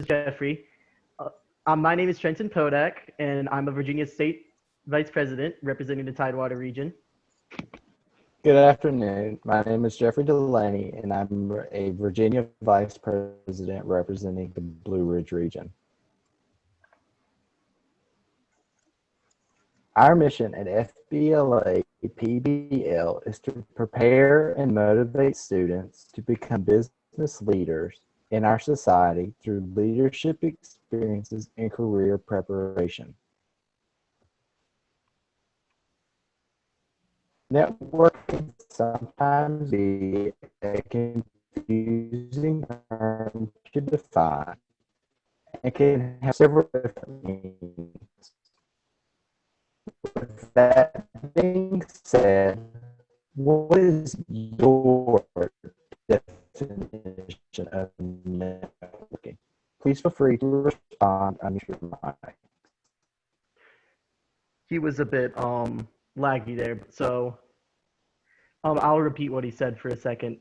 Jeffrey. Uh, my name is Trenton Podak, and I'm a Virginia State Vice President representing the Tidewater region. Good afternoon. My name is Jeffrey Delaney, and I'm a Virginia Vice President representing the Blue Ridge region. Our mission at FBLA PBL is to prepare and motivate students to become business leaders in our society through leadership experiences and career preparation. Networking sometimes be a confusing term to define and can have several different meanings. With that being said, what is your definition of networking? Please feel free to respond on your mic. He was a bit laggy there, so I'll repeat what he said for a second.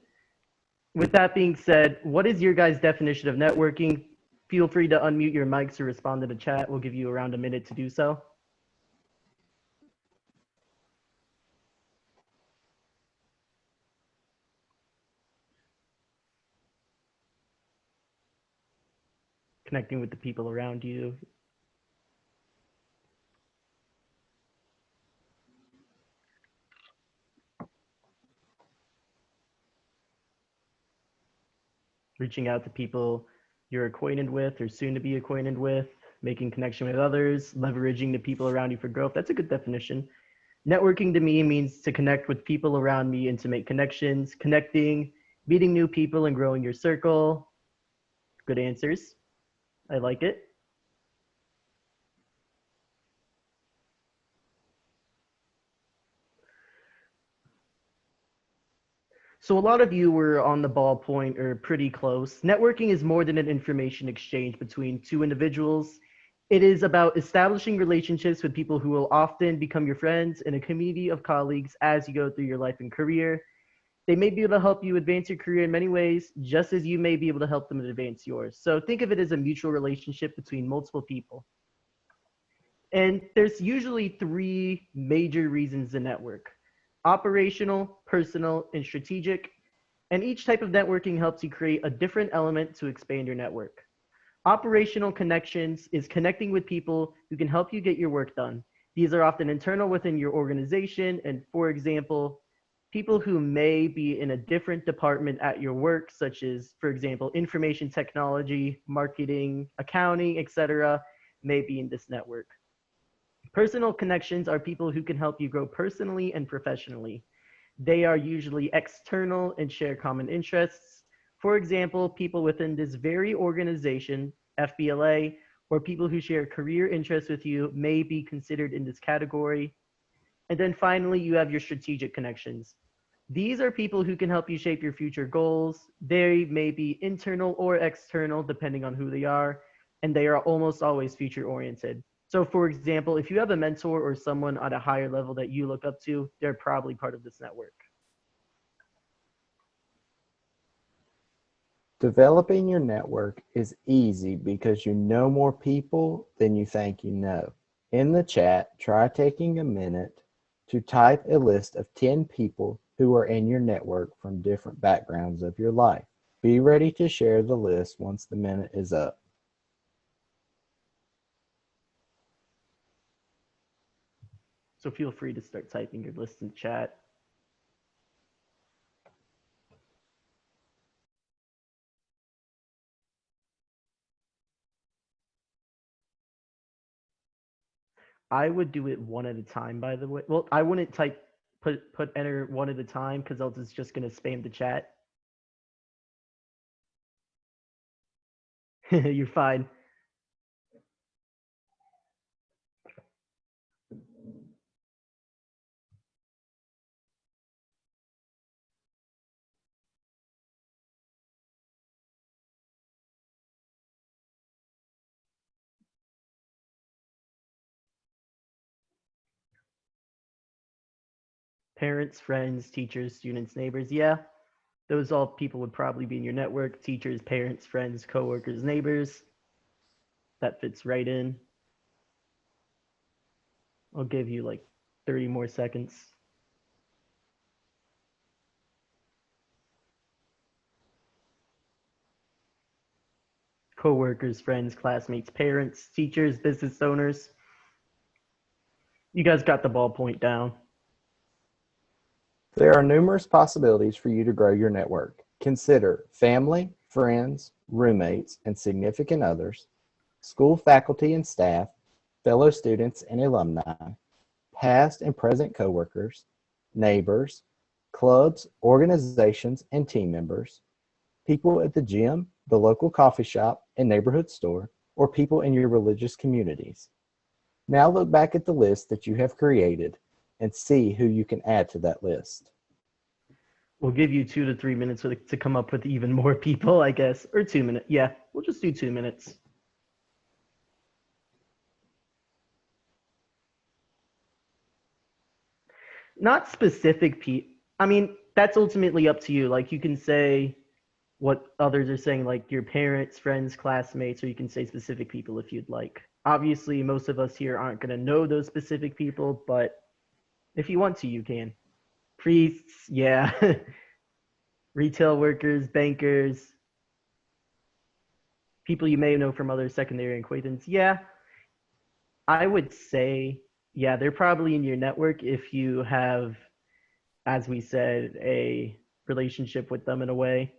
With that being said, what is your guys' definition of networking? Feel free to unmute your mics or respond to the chat. We'll give you around a minute to do so. Connecting with the people around you. Reaching out to people you're acquainted with or soon to be acquainted with, making connection with others, leveraging the people around you for growth. That's a good definition. Networking to me means to connect with people around me and to make connections, connecting, meeting new people and growing your circle. Good answers. I like it. So a lot of you were on the ball point or pretty close. Networking is more than an information exchange between two individuals. It is about establishing relationships with people who will often become your friends in a community of colleagues as you go through your life and career. They may be able to help you advance your career in many ways, just as you may be able to help them advance yours. So think of it as a mutual relationship between multiple people. And there's usually three major reasons to network: operational, personal, and strategic. And each type of networking helps you create a different element to expand your network. Operational connections is connecting with people who can help you get your work done. These are often internal within your organization. And for example, people who may be in a different department at your work, such as, for example, information technology, marketing, accounting, etc., may be in this network. Personal connections are people who can help you grow personally and professionally. They are usually external and share common interests. For example, people within this very organization, FBLA, or people who share career interests with you may be considered in this category. And then finally, you have your strategic connections. These are people who can help you shape your future goals. They may be internal or external, depending on who they are, and they are almost always future oriented. So for example, if you have a mentor or someone at a higher level that you look up to, they're probably part of this network. Developing your network is easy because you know more people than you think you know. In the chat, try taking a minute to type a list of 10 people who are in your network from different backgrounds of your life. Be ready to share the list once the minute is up. So feel free to start typing your list in chat. I would do it one at a time, by the way. Well, I wouldn't put enter one at a time because else it's just gonna spam the chat. You're fine. Parents, friends, teachers, students, neighbors. Yeah, those all people would probably be in your network: teachers, parents, friends, coworkers, neighbors. That fits right in. I'll give you like 30 more seconds. Coworkers, friends, classmates, parents, teachers, business owners. You guys got the ballpoint down. There are numerous possibilities for you to grow your network. Consider family, friends, roommates, and significant others, school faculty and staff, fellow students and alumni, past and present coworkers, neighbors, clubs, organizations, and team members, people at the gym, the local coffee shop and neighborhood store, or people in your religious communities. Now look back at the list that you have created and see who you can add to that list. We'll give you 2 to 3 minutes to come up with even more people, I guess, or 2 minutes. Yeah, we'll just do 2 minutes. Not specific people. I mean, that's ultimately up to you. Like, you can say what others are saying, like your parents, friends, classmates, or you can say specific people if you'd like. Obviously, most of us here aren't going to know those specific people, but if you want to, you can. Priests, yeah. Retail workers, bankers, people you may know from other secondary acquaintances. Yeah, I would say, yeah, they're probably in your network if you have, as we said, a relationship with them in a way.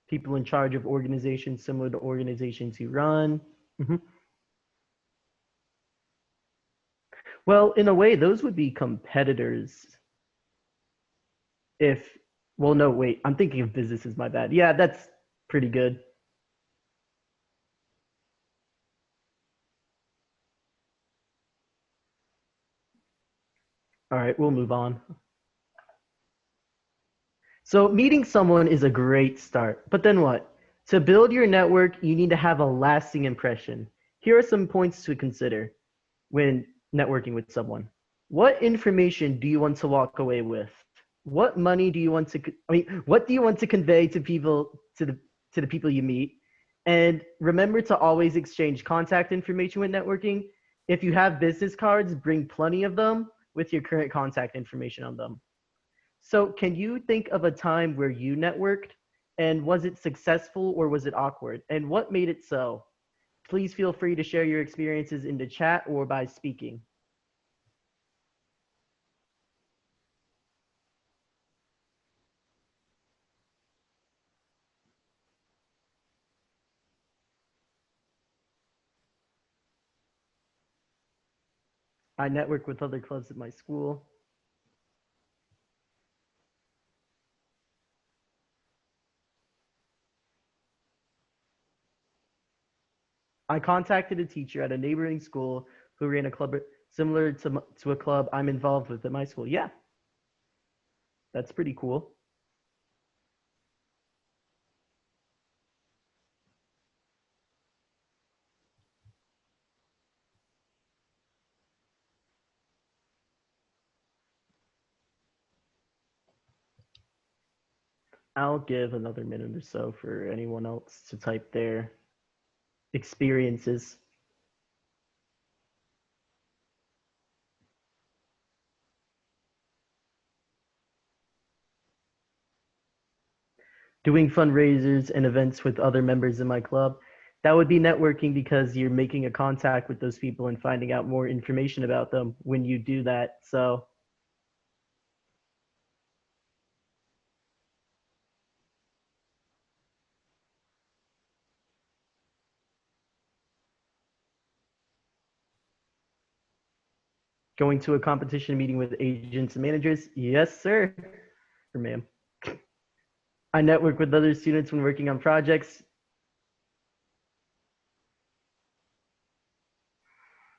People in charge of organizations similar to organizations you run. Mhm. Well, in a way, those would be competitors. If, well, no, wait, I'm thinking of businesses, my bad. Yeah, that's pretty good. All right, we'll move on. So, meeting someone is a great start, but then what? To build your network, you need to have a lasting impression. Here are some points to consider when networking with someone. What information do you want to walk away with? What money do you want to, what do you want to convey to people, to the people you meet? And remember to always exchange contact information with networking. If you have business cards, bring plenty of them with your current contact information on them. So, can you think of a time where you networked, and was it successful or was it awkward? And what made it so? Please feel free to share your experiences in the chat or by speaking. I network with other clubs at my school. I contacted a teacher at a neighboring school who ran a club similar to a club I'm involved with at my school. Yeah, that's pretty cool. I'll give another minute or so for anyone else to type their experiences. Doing fundraisers and events with other members in my club. That would be networking because you're making a contact with those people and finding out more information about them when you do that. So, going to a competition meeting with agents and managers. Yes, sir. Or ma'am. I network with other students when working on projects.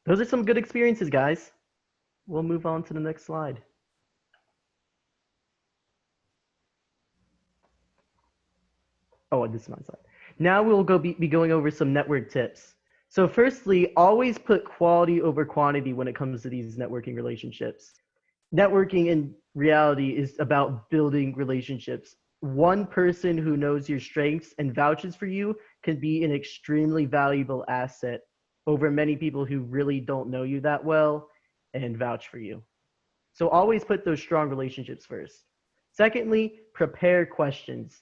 Those are some good experiences, guys. We'll move on to the next slide. Oh, this is my slide. Now we'll be going over some network tips. So, firstly, always put quality over quantity when it comes to these networking relationships. Networking in reality is about building relationships. One person who knows your strengths and vouches for you can be an extremely valuable asset over many people who really don't know you that well and vouch for you. So always put those strong relationships first. Secondly, prepare questions.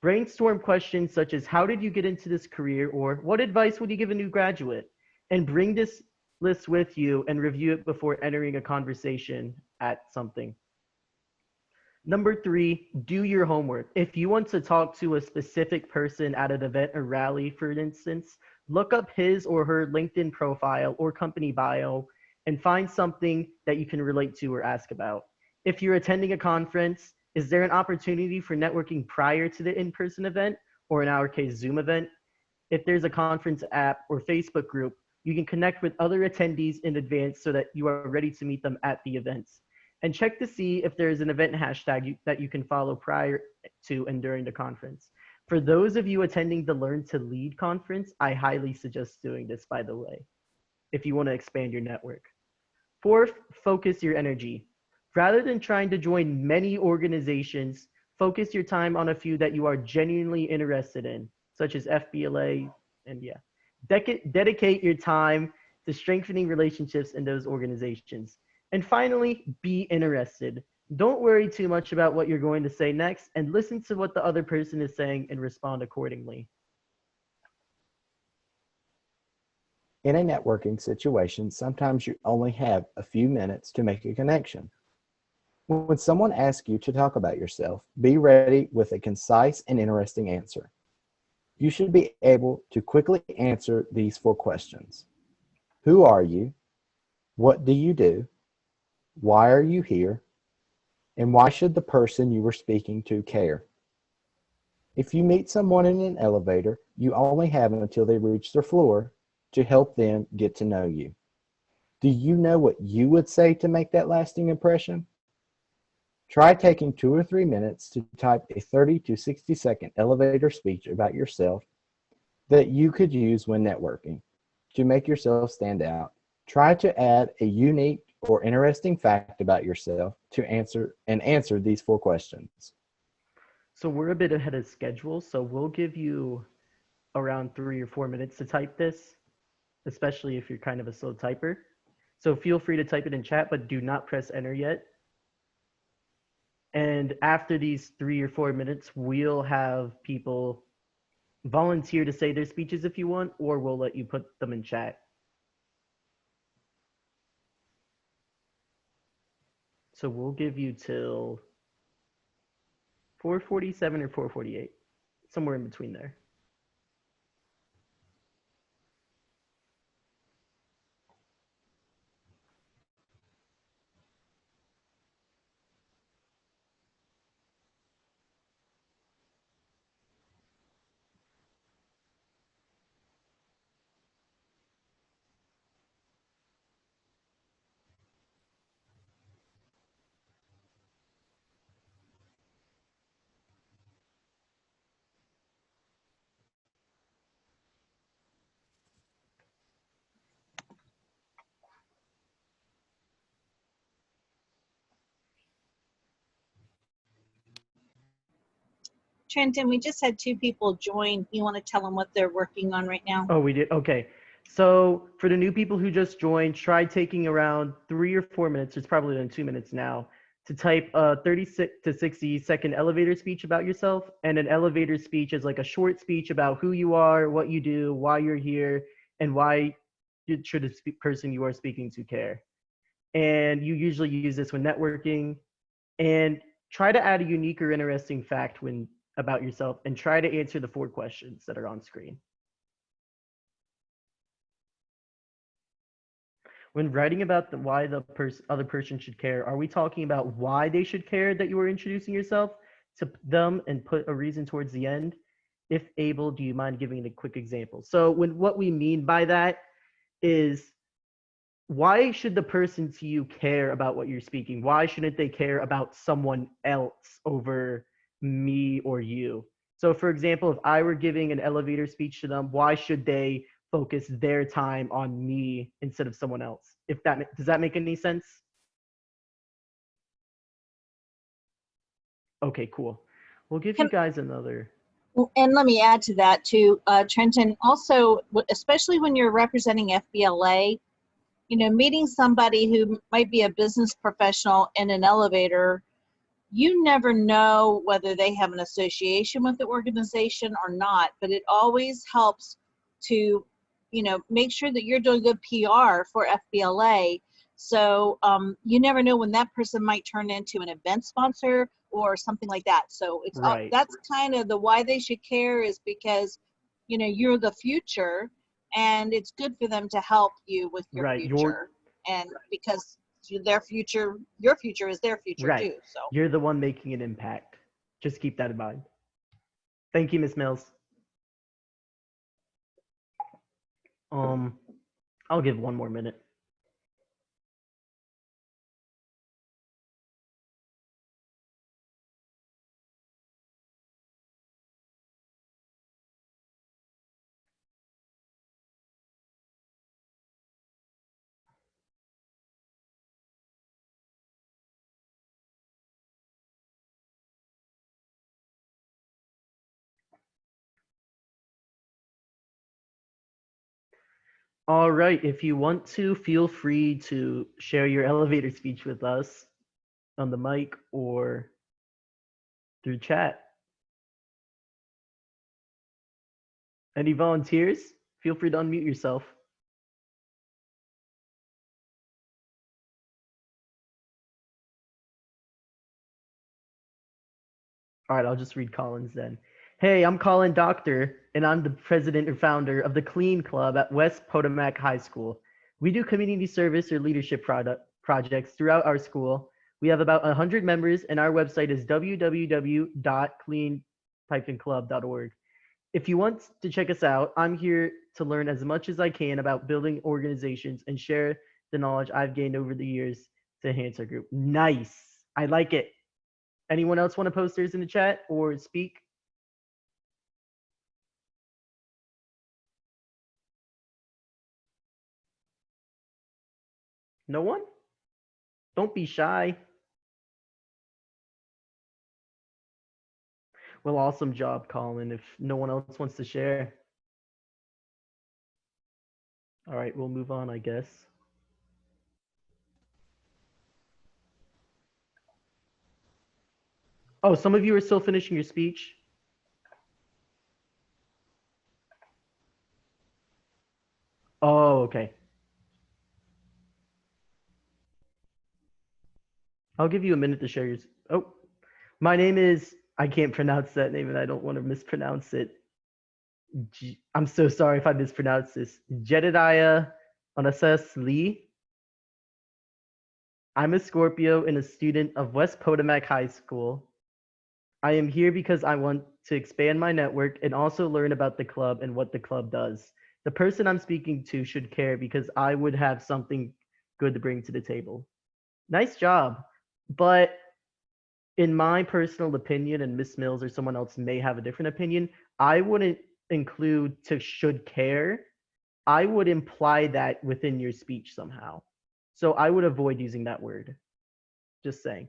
Brainstorm questions such as how did you get into this career, or what advice would you give a new graduate? And bring this list with you and review it before entering a conversation at something. Number three, do your homework. If you want to talk to a specific person at an event or rally, for instance, look up his or her LinkedIn profile or company bio and find something that you can relate to or ask about. If you're attending a conference, is there an opportunity for networking prior to the in person event, or in our case, Zoom event? If there's a conference app or Facebook group, you can connect with other attendees in advance so that you are ready to meet them at the events. And check to see if there's an event hashtag that you can follow prior to and during the conference. For those of you attending the Learn to Lead conference, I highly suggest doing this, by the way, if you want to expand your network. Fourth, focus your energy. Rather than trying to join many organizations, focus your time on a few that you are genuinely interested in, such as FBLA, and yeah. Dedicate your time to strengthening relationships in those organizations. And finally, be interested. Don't worry too much about what you're going to say next, and listen to what the other person is saying and respond accordingly. In a networking situation, sometimes you only have a few minutes to make a connection. When someone asks you to talk about yourself, be ready with a concise and interesting answer. You should be able to quickly answer these four questions. Who are you? What do you do? Why are you here? And why should the person you were speaking to care? If you meet someone in an elevator, you only have until they reach their floor to help them get to know you. Do you know what you would say to make that lasting impression? Try taking 2 or 3 minutes to type a 30 to 60-second elevator speech about yourself that you could use when networking. To make yourself stand out, try to add a unique or interesting fact about yourself to answer these four questions. So we're a bit ahead of schedule, so we'll give you around 3 or 4 minutes to type this, especially if you're kind of a slow typer. So feel free to type it in chat, but do not press enter yet. And after these 3 or 4 minutes, we'll have people volunteer to say their speeches if you want, or we'll let you put them in chat. So we'll give you till 4:47 or 4:48, somewhere in between there. Trenton, we just had 2 people join. You want to tell them what they're working on right now? Oh, we did? Okay. So for the new people who just joined, try taking around 3 or 4 minutes, it's probably in 2 minutes now, to type a 36 to 60-second elevator speech about yourself. And an elevator speech is like a short speech about who you are, what you do, why you're here, and why should the person you are speaking to care. And you usually use this when networking. And try to add a unique or interesting fact when about yourself, and try to answer the 4 questions that are on screen. When writing about why the other person should care, are we talking about why they should care that you are introducing yourself to them and put a reason towards the end? If able, do you mind giving a quick example? So what we mean by that is, why should the person to you care about what you're speaking? Why shouldn't they care about someone else over me or you? So for example, if I were giving an elevator speech to them, why should they focus their time on me instead of someone else. If does that make any sense? Okay, cool. We'll give you Can, guys another. and let me add to that too, Trenton, also, especially when you're representing FBLA, you know, meeting somebody who might be a business professional in an elevator, you never know whether they have an association with the organization or not, but it always helps to, you know, make sure that you're doing good PR for FBLA. So you never know when that person might turn into an event sponsor or something like that. So it's Right. that's kind of the why they should care, is because, you know, you're the future, and it's good for them to help you with your Right. future, and because their future, your future is their future Right. too. So You're the one making an impact. Just keep that in mind. Thank you, Miss Mills. Um, I'll give one more minute. All right. If you want to, feel free to share your elevator speech with us on the mic or through chat. Any volunteers? Feel free to unmute yourself. All right, I'll just read Colin's then. Hey, I'm Colin Doctor, and I'm the president or founder of the Clean Club at West Potomac High School. We do community service or leadership projects throughout our school. We have about 100 members, and our website is www.clean-club.org. If you want to check us out, I'm here to learn as much as I can about building organizations and share the knowledge I've gained over the years to enhance our group. Nice. I like it. Anyone else want to post theirs in the chat or speak? No one? Don't be shy. Well, awesome job, Colin. If no one else wants to share. All right, we'll move on, I guess. Oh, some of you are still finishing your speech. Oh, okay. I'll give you a minute to share yours. Oh, my name is, I can't pronounce that name and I don't want to mispronounce it. I'm so sorry if I mispronounce this. Jedediah Onassis Lee. I'm a Scorpio and a student of West Potomac High School. I am here because I want to expand my network and also learn about the club and what the club does. The person I'm speaking to should care because I would have something good to bring to the table. Nice job. But in my personal opinion, and Miss Mills or someone else may have a different opinion, I wouldn't include to should care. I would imply that within your speech somehow. So I would avoid using that word. Just saying.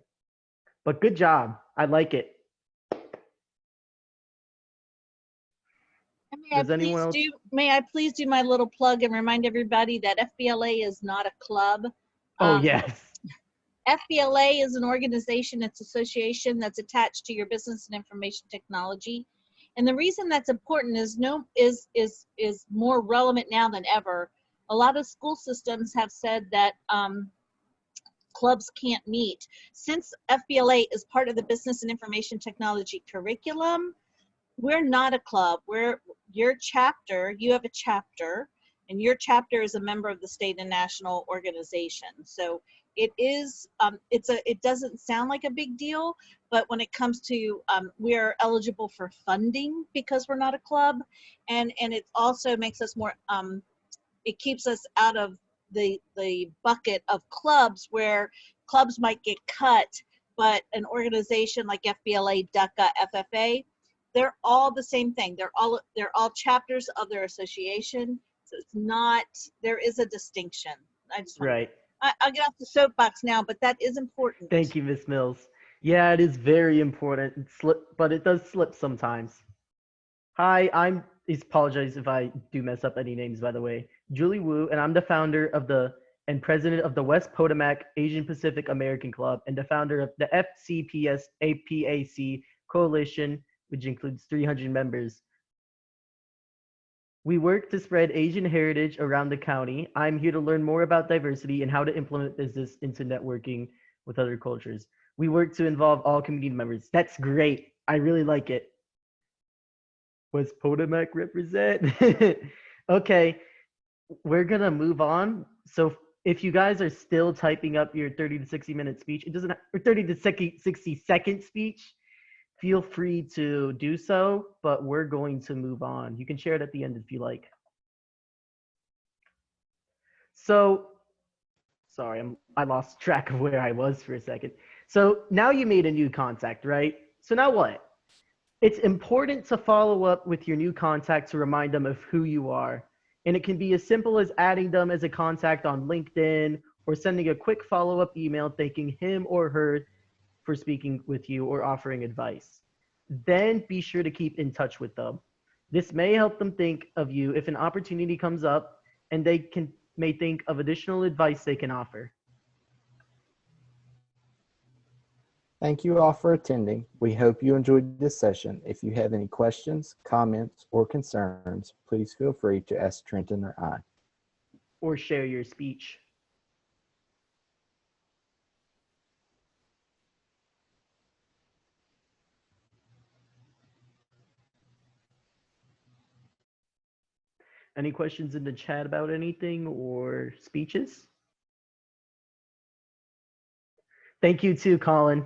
But good job. I like it. Does anyone else? May I please do my little plug and remind everybody that FBLA is not a club. Oh, yes. FBLA is an organization, it's association that's attached to your business and information technology. And the reason that's important is more relevant now than ever. A lot of school systems have said that clubs can't meet. Since FBLA is part of the business and information technology curriculum, we're not a club. We're your chapter. You have a chapter, and your chapter is a member of the state and national organization. So it is. It doesn't sound like a big deal, but when it comes to we're eligible for funding because we're not a club, and it also makes us more. It keeps us out of the bucket of clubs where clubs might get cut, but an organization like FBLA, DUCA, FFA, they're all the same thing. They're all chapters of their association. It's So it's not, there is a distinction. I just want Right. I'll get off the soapbox now, but that is important. Thank you, Miss Mills. Yeah, it is very important. But it does slip sometimes. Hi, I'm. Apologize if I do mess up any names, by the way. Julie Wu, and I'm the founder of the and president of the West Potomac Asian Pacific American Club, and the founder of the FCPS APAC Coalition, which includes 300 members. We work to spread Asian heritage around the county. I'm here to learn more about diversity and how to implement this into networking with other cultures. We work to involve all community members. That's great. I really like it. West Potomac represent. Okay, we're gonna move on. So if you guys are still typing up your 30 to 60-minute speech, it doesn't, or 30 to 60-second speech, feel free to do so, but we're going to move on. You can share it at the end if you like. So, sorry, I lost track of where I was for a second. So now you made a new contact, right? So now what? It's important to follow up with your new contact to remind them of who you are. And it can be as simple as adding them as a contact on LinkedIn or sending a quick follow-up email thanking him or her for speaking with you or offering advice. Then be sure to keep in touch with them. This may help them think of you if an opportunity comes up, and they may think of additional advice they can offer. Thank you all for attending. We hope you enjoyed this session. If you have any questions, comments, or concerns, please feel free to ask Trenton or I. Or share your speech. Any questions in the chat about anything or speeches? Thank you too, Colin.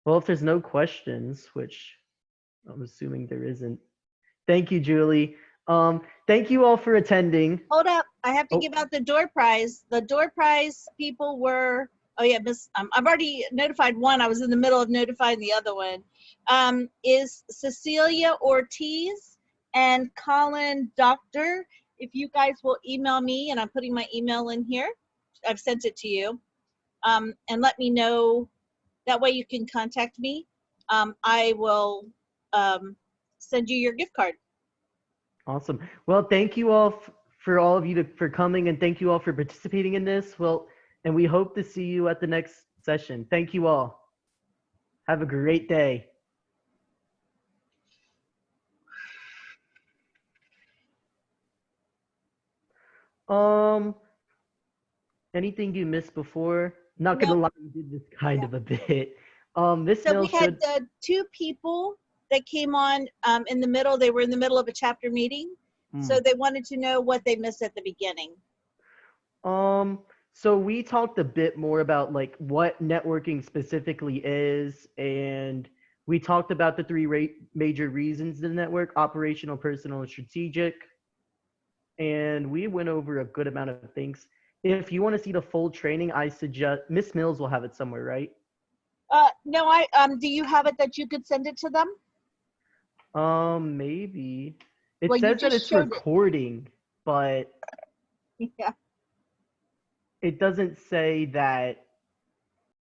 Well, if there's no questions, which I'm assuming there isn't. Thank you, Julie. Thank you all for attending. Hold up, I have to give out the door prize. The door prize people were, oh yeah, I've already notified one. I was in the middle of notifying the other one. Is Cecilia Ortiz and Colin Doctor. If you guys will email me, and I'm putting my email in here. I've sent it to you. And let me know. That way you can contact me. I will send you your gift card. Awesome. Well, thank you all for all of you for coming, and thank you all for participating in this. Well, and we hope to see you at the next session. Thank you all. Have a great day. Anything you missed before? Not gonna lie, we did this kind of a bit. Miss So we Mills had two people that came on in the middle. They were in the middle of a chapter meeting. So they wanted to know what they missed at the beginning. So we talked a bit more about like what networking specifically is, and we talked about the three major reasons to network: operational, personal, and strategic. And we went over a good amount of things. If you want to see the full training, I suggest Miss Mills will have it somewhere, right? No, do you have it that you could send it to them? Maybe. It Well, says that it's recording, but yeah, it doesn't say that